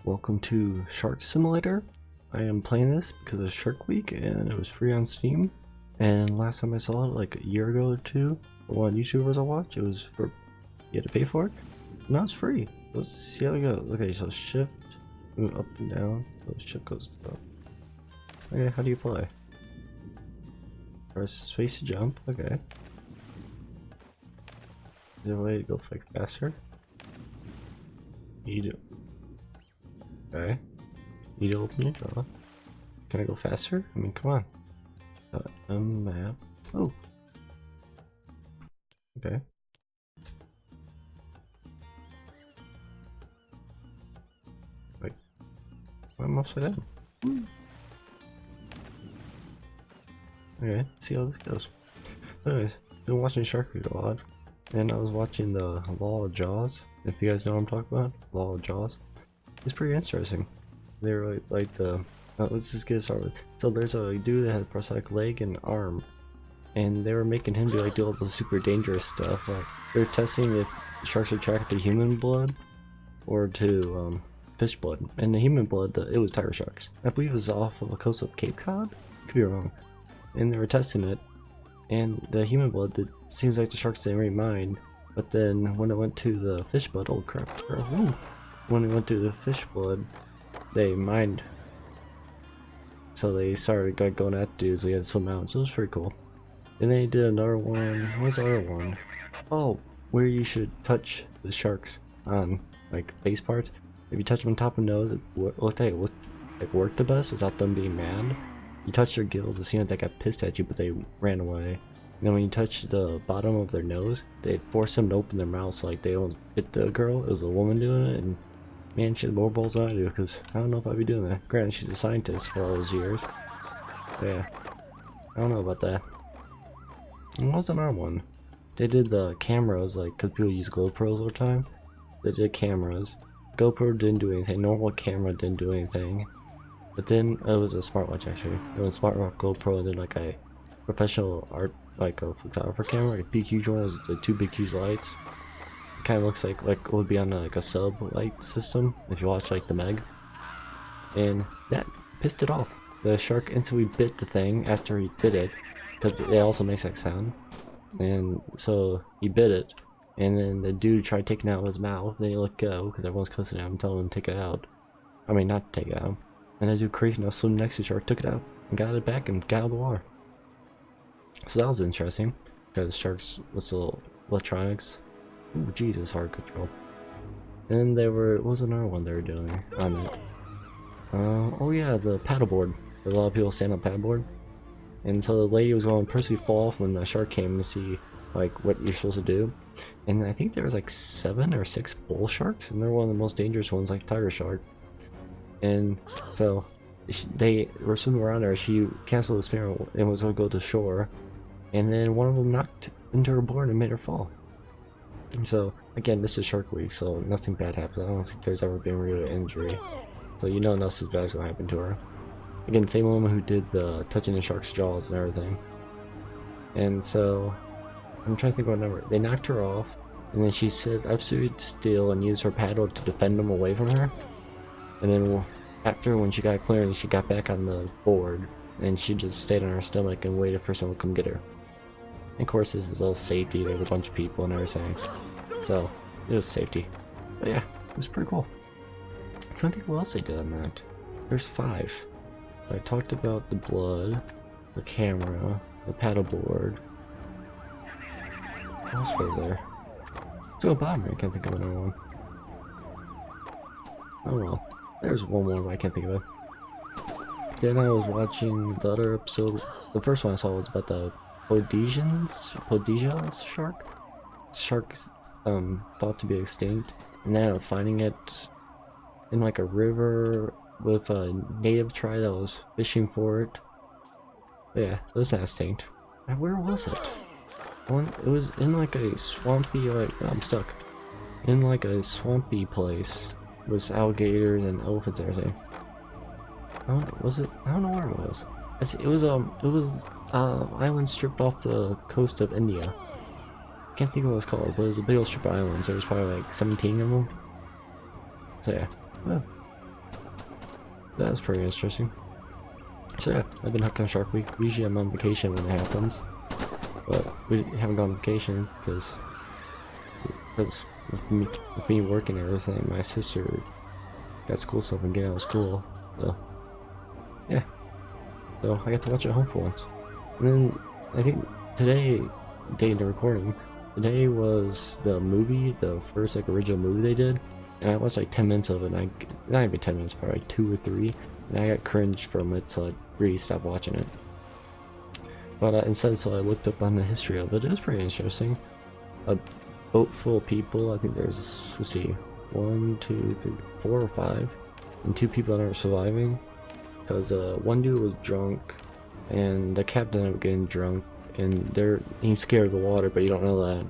Welcome to Shark Simulator. I am playing this because of Shark Week and it was free on Steam. And last time I saw it, like a year ago or two, one YouTubers I watch, it was for, you had to pay for it. Now it's free. Let's see how it goes. Okay, so shift, move up and down. So shift goes up. Okay, how do you play? Press space to jump. Okay. Is there a way to go like faster? You do. Okay. Need to open your jaw. Can I go faster? I mean, come on. Map. Oh. Okay. Wait. I'm upside down. Okay, see how this goes. Anyways, been watching Shark Week a lot, and I was watching the Law of Jaws. If you guys know what I'm talking about, Law of Jaws. It's pretty interesting. They're like the let's just get started. So there's a dude that has a prosthetic leg and arm, and they were making him do all the super dangerous stuff. Like they're testing if sharks are attracted to human blood or to fish blood. And the human blood, it was tiger sharks. I believe it was off of the coast of Cape Cod. Could be wrong. And they were testing it, and the human blood, it seems like the sharks didn't really mind. But then when it went to the fish blood, oh crap! When it went to the fish blood, they mined. So they started going at dudes, so they had to swim out. So it was pretty cool. And they did another one. What was the other one? Oh, where you should touch the sharks on like face parts. If you touch them on top of the nose, it worked the best without them being mad. You touch their gills, it seemed like they got pissed at you, but they ran away. And then when you touch the bottom of their nose, they forced them to open their mouths so like they don't hit the girl. It was a woman doing it, and man, she had more balls than I do, because I don't know if I'd be doing that. Granted, she's a scientist for all those years. But yeah, I don't know about that. And what was another one? They did the cameras, like, because people use GoPros all the time. They did cameras. GoPro didn't do anything. Normal camera didn't do anything. But then it was a smartwatch actually. It was a smartwatch GoPro, and then like a professional art, like a photographer camera, like a big huge one. It was the two big huge lights. Kind of looks like it would be on like a sub light system if you watch like the Meg. And that pissed it off. The shark instantly bit the thing after he bit it, because it also makes that sound. And so he bit it, and then the dude tried taking it out of his mouth. Then he let go because everyone's cussing at him, telling him to take it out. I mean, not to take it out. And that dude crazy now swimming next to the shark, took it out and got it back and got out of the water. So that was interesting because sharks with little electronics. Ooh, Jesus, hard control. And then what was another one they were doing on it? Oh yeah, the paddleboard. A lot of people stand on paddleboard. And so the lady was going to personally fall off when the shark came to see like what you're supposed to do. And I think there was like 7 or 6 bull sharks, and they're one of the most dangerous ones, like tiger shark. And so they were swimming around her. She canceled the spin and was going to go to shore. And then one of them knocked into her board and made her fall. And so, again, this is Shark Week, so nothing bad happens. I don't think there's ever been real injury. So you know nothing bad is going to happen to her. Again, same woman who did the touching the shark's jaws and everything. And so, I'm trying to think what number. They knocked her off, and then she stood absolutely still and used her paddle to defend them away from her. And then after, when she got clearance, she got back on the board, and she just stayed on her stomach and waited for someone to come get her. And of course, this is all safety. There's a bunch of people and everything, so it was safety. But yeah, it was pretty cool. I'm trying to think what else they did on that. There's 5. I talked about the blood, the camera, the paddleboard. What else was there? Let's go bottom. I can't think of another one. Oh well. There's one more, but I can't think of it. Then I was watching the other episode. The first one I saw was about the Podesians shark. Sharks thought to be extinct, and then finding it in like a river with a native tribe that was fishing for it. But yeah, so it's not extinct. And where was it? It was in like a swampy, like I'm stuck. In like a swampy place with alligators and elephants and everything. Was it? I don't know where it was. It was island stripped off the coast of India. Can't think of what it's called, but it was a big old strip of islands. There was probably like 17 of them. So yeah. Well, That's pretty interesting. So yeah, I've been hooked on Shark Week. Usually I'm on vacation when it happens, but we haven't gone on vacation because with me working and everything, my sister got school stuff and getting out of school. So yeah, so I got to watch it at home for once. And then I think today, day of the recording, today was the movie, the first like original movie they did, and I watched like 10 minutes of it. And not even 10 minutes, probably like 2 or 3, and I got cringed from it, so I really stopped watching it. But instead, so I looked up on the history of it. It was pretty interesting. A boat full of people. I think there's, let's see, 1, 2, 3, 4 or 5, and 2 people that are surviving. Because one dude was drunk, and the captain ended up getting drunk, and he's scared of the water, but you don't know that.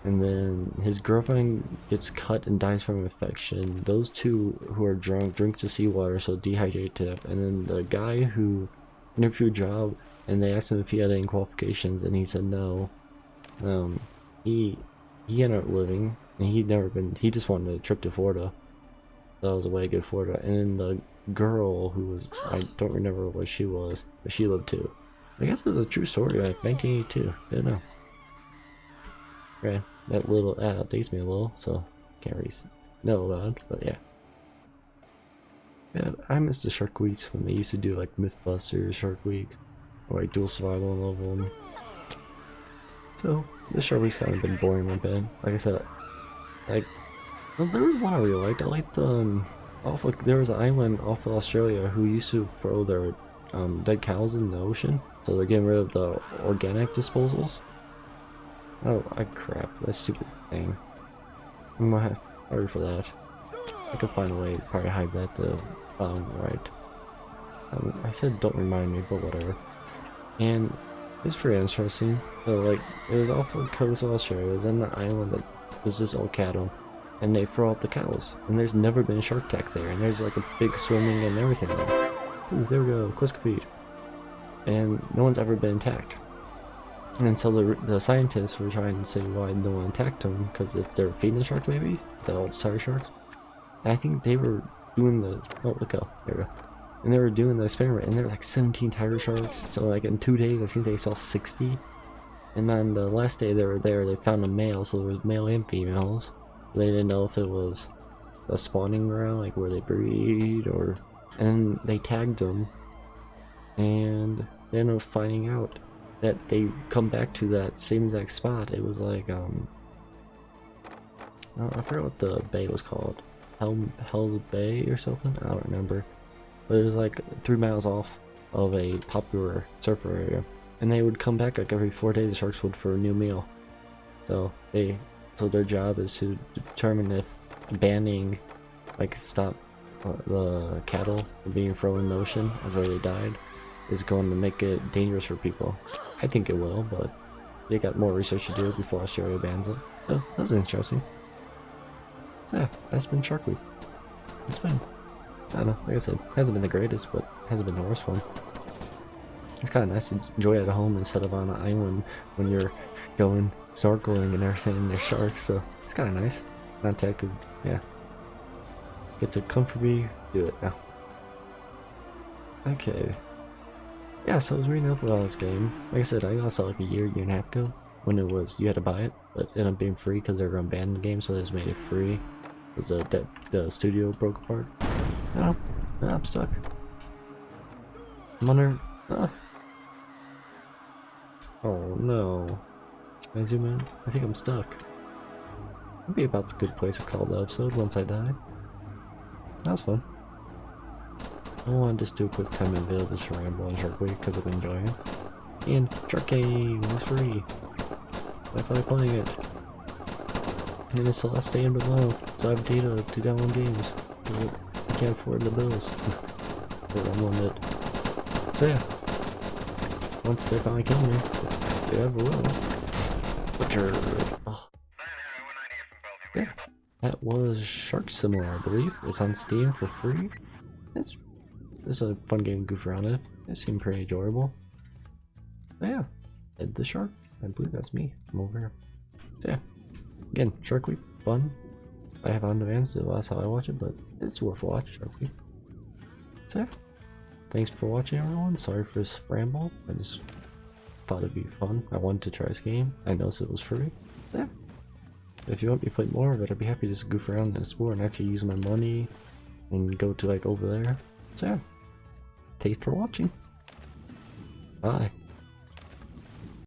And then his girlfriend gets cut and dies from infection. Those 2 who are drunk drinks the seawater, so dehydrate to death. And then the guy who interviewed job, and they asked him if he had any qualifications, and he said no. He ended up living, and he just wanted a trip to Florida. That was a way to get to Florida. And then the girl who was, I don't remember what she was, but she lived too. I guess it was a true story, like 1982. Didn't know. Right, that updates me a little, so can't really know about it, but yeah. Yeah, I miss the Shark Weeks when they used to do like Mythbusters Shark Weeks, or like Dual Survival and Level 1. So the Shark Weeks kind of been boring a bit. Like I said, like there was one I really liked. I liked there was an island off of Australia who used to throw their dead cows in the ocean, so they're getting rid of the organic disposals. Oh, crap, that stupid thing. I'm gonna have to hurry for that. I could find a way to probably hide that to right. I said don't remind me, but whatever. And it's pretty interesting. So like, it was off the coast of Australia. It was in the island that was just all cattle, and they throw out the cows. And there's never been a shark attack there. And there's like a big swimming and everything there. Ooh, there we go, quest complete. And no one's ever been attacked. And so the scientists were trying to say why no one attacked them, because if they're feeding the shark, maybe the old tiger sharks. And I think they were doing the there we go. And they were doing the experiment, and there were like 17 tiger sharks. So like in 2 days, I think they saw 60. And then the last day they were there, they found a male, so there was male and females. They didn't know if it was a spawning ground, like where they breed, or. And they tagged them, and they ended up finding out that they come back to that same exact spot. It was like I forgot what the bay was called, Hell's Bay or something. I don't remember, but it was like 3 miles off of a popular surfer area, and they would come back like every 4 days. The sharks would for a new meal. So their job is to determine if banning, like stop the cattle from being thrown in the ocean after they died, is going to make it dangerous for people. I think it will, but they got more research to do before Australia bans it. So that was interesting. Yeah, that's been Shark Week. It's been, I don't know, like I said, hasn't been the greatest, but hasn't been the worst one. It's kind of nice to enjoy it at home instead of on an island when you're going snorkeling and everything and there's sharks, so it's kind of nice. Not that good, yeah. Get to comfortably do it now. Okay. Yeah, so I was reading up about this game. Like I said, I got it like a year and a half ago when it was, you had to buy it, but it ended up being free because they were going to ban the game, so they just made it free. Because the studio broke apart. No, I'm stuck. I'm under. Oh no. Can I zoom in? I think I'm stuck. Maybe about a good place to call the episode once I die. That was fun. I want to just do a quick 10-minute video just to ramble on Shark Week because I've been enjoying it. And Shark Game is free. I'm finally playing it. And it's the last day in below, so I have data to download games. I can't afford the bills. Or unlimited. So yeah. Once they finally kill me, if they ever will. Butcher. Oh. Yeah. That was Shark Simulator, I believe. It's on Steam for free. It's a fun game to goof around in. It seemed pretty enjoyable. But yeah, Ed the Shark. I believe that's me. I'm over here. So yeah, again, Shark Week, fun. I have on demand, so that's how I watch it, but it's worth a watch. Shark Week. So yeah, thanks for watching everyone. Sorry for this ramble. I just thought it'd be fun. I wanted to try this game. I noticed it was free. So yeah. If you want me to play more of it, I'd be happy to just goof around and explore and actually use my money and go to like over there. So yeah. Thanks for watching. Bye.